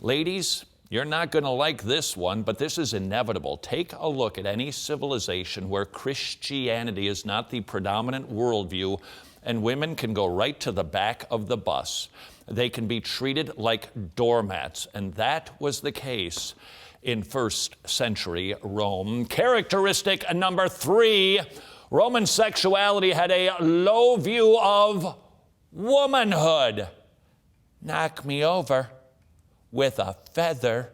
Ladies, you're not going to like this one, but this is inevitable. Take a look at any civilization where Christianity is not the predominant worldview, and women can go right to the back of the bus. They can be treated like doormats, and that was the case in first century Rome. Characteristic number 3, Roman sexuality had a low view of womanhood. Knock me over with a feather.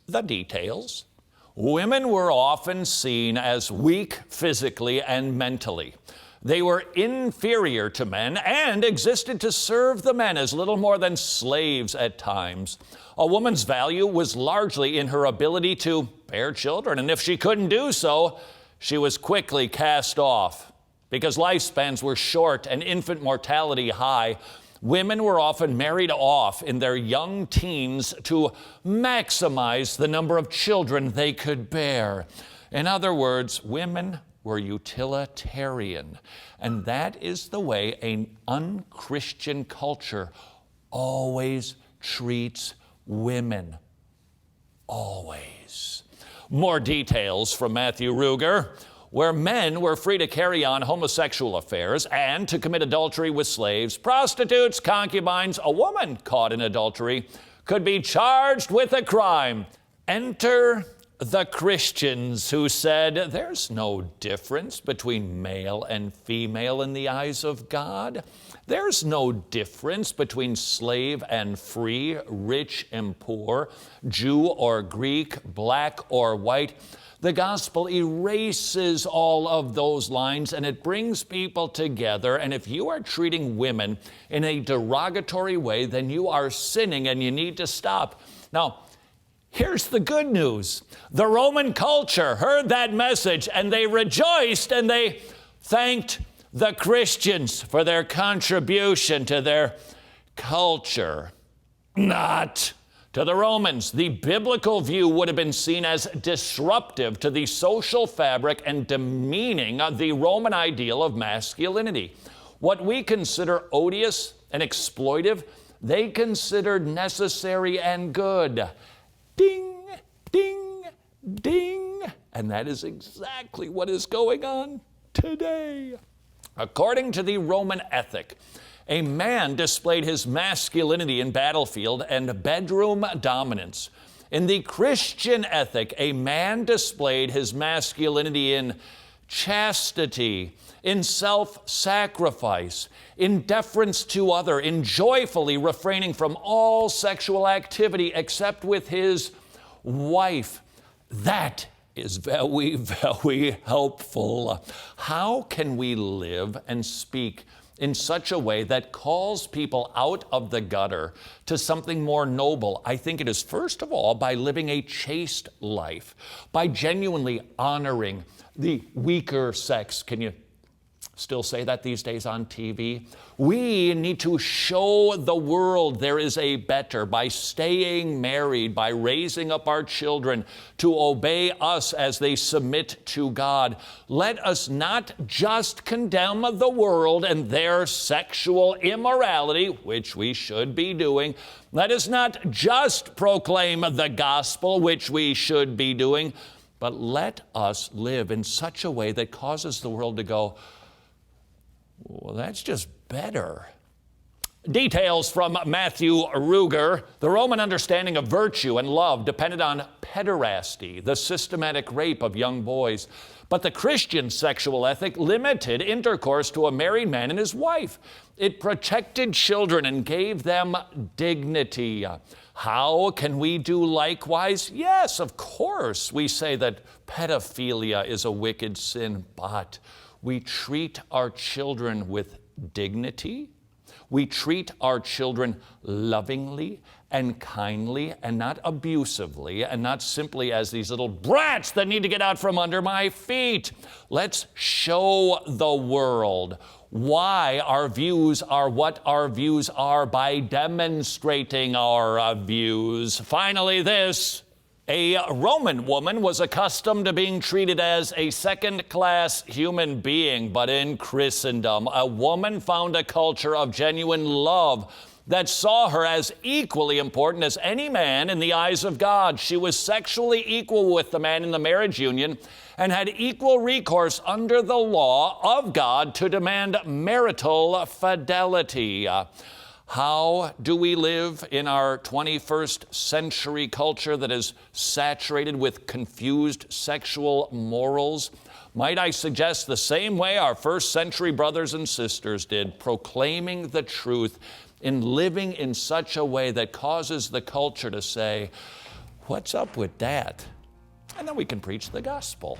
The details. Women were often seen as weak physically and mentally. They were inferior to men and existed to serve the men as little more than slaves at times. A woman's value was largely in her ability to bear children, and if she couldn't do so, she was quickly cast off. Because lifespans were short and infant mortality high, women were often married off in their young teens to maximize the number of children they could bear. In other words, women were utilitarian, and that is the way an unchristian culture always treats women. Always. More details from Matthew Ruger. Where men were free to carry on homosexual affairs and to commit adultery with slaves, prostitutes, concubines, a woman caught in adultery could be charged with a crime. Enter the Christians who said, there's no difference between male and female in the eyes of God. There's no difference between slave and free, rich and poor, Jew or Greek, black or white. The gospel erases all of those lines, and it brings people together. And if you are treating women in a derogatory way, then you are sinning and you need to stop. Now, here's the good news. The Roman culture heard that message, and they rejoiced, and they thanked the Christians for their contribution to their culture. Not to the Romans. The biblical view would have been seen as disruptive to the social fabric and demeaning the Roman ideal of masculinity. What we consider odious and exploitive, they considered necessary and good. Ding, ding, ding. And that is exactly what is going on today. According to the Roman ethic, a man displayed his masculinity in battlefield and bedroom dominance. In the Christian ethic, a man displayed his masculinity in chastity, in self-sacrifice, in deference to other, in joyfully refraining from all sexual activity except with his wife. That is very, very helpful. How can we live and speak in such a way that calls people out of the gutter to something more noble? I think it is, first of all, by living a chaste life, by genuinely honoring the weaker sex. Can you still say that these days on TV? We need to show the world there is a better by staying married, by raising up our children to obey us as they submit to God. Let us not just condemn the world and their sexual immorality, which we should be doing. Let us not just proclaim the gospel, which we should be doing, but let us live in such a way that causes the world to go, well, that's just better. Details from Matthew Ruger. The Roman understanding of virtue and love depended on pederasty, the systematic rape of young boys. But the Christian sexual ethic limited intercourse to a married man and his wife. It protected children and gave them dignity. How can we do likewise? Yes, of course, we say that pedophilia is a wicked sin, but we treat our children with dignity. We treat our children lovingly and kindly and not abusively and not simply as these little brats that need to get out from under my feet. Let's show the world why our views are what our views are by demonstrating our views. Finally, this. A Roman woman was accustomed to being treated as a second-class human being, but in Christendom, a woman found a culture of genuine love, that saw her as equally important as any man in the eyes of God. She was sexually equal with the man in the marriage union and had equal recourse under the law of God to demand marital fidelity. How do we live in our 21st century culture that is saturated with confused sexual morals? Might I suggest the same way our first century brothers and sisters did, proclaiming the truth in living in such a way that causes the culture to say, "What's up with that?" And then we can preach the gospel.